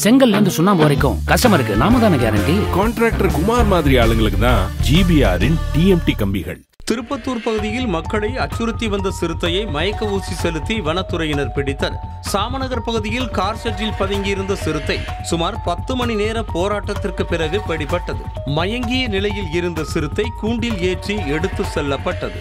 செங்கல்ல இருந்து சுண்ணாம்பு வரைக்கும் கஸ்டமருக்கு நாம தானே கேரண்டி. கான்ட்ராக்டர் குமார் மாதிரி ஆளுங்களுக்கு தான் ஜிபிஆரின் டிஎம்டி கம்பிகள். திருப்பத்தூர் பகுதியில் மக்களை அச்சுறுத்தி வந்த சிறுத்தையை மயக்க ஊசி செலுத்தி வனத்துறையினர் பிடித்தனர். சாமநகர் பகுதியில் கார் ஷெட்டில் பதுங்கியிருந்த சிறுத்தை சுமார் 10 மணி நேர போராட்டத்திற்கு பிறகு பிடிபட்டது. மயங்கிய நிலையில் இருந்த சிறுத்தை கூண்டில் ஏற்றி எடுத்து செல்லப்பட்டது.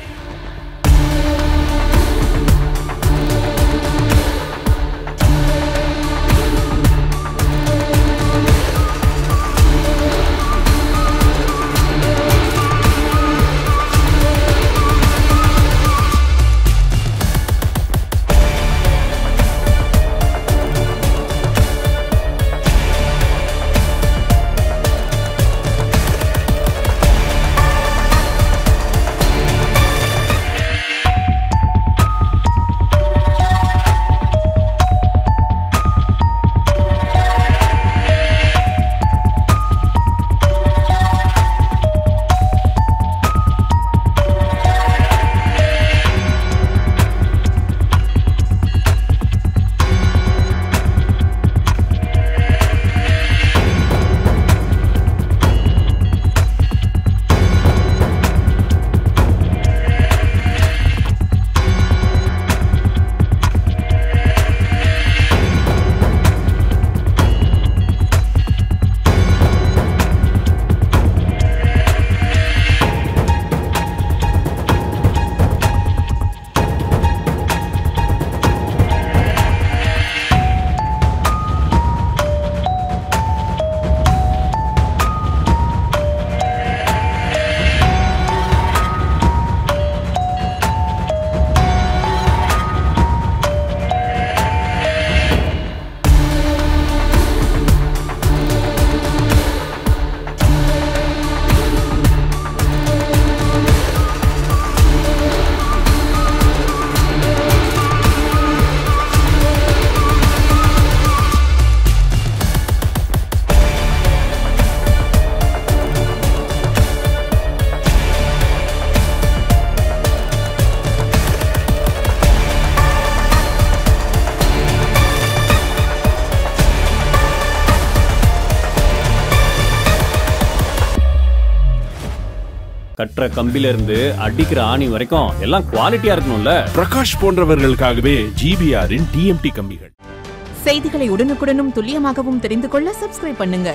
கற்ற கம்பில இருந்து அடிக்கிற ஆணி வரைக்கும் எல்லாம் குவாலிட்டியா இருக்கணும்ல. பிரகாஷ் போன்றவர்களுக்காகவே ஜிபிஆரின் டிஎம்டி கம்பிகள். செய்திகளை உடனுக்குடனும் துல்லியமாகவும் தெரிந்து கொள்ள சப்ஸ்கிரைப் பண்ணுங்க.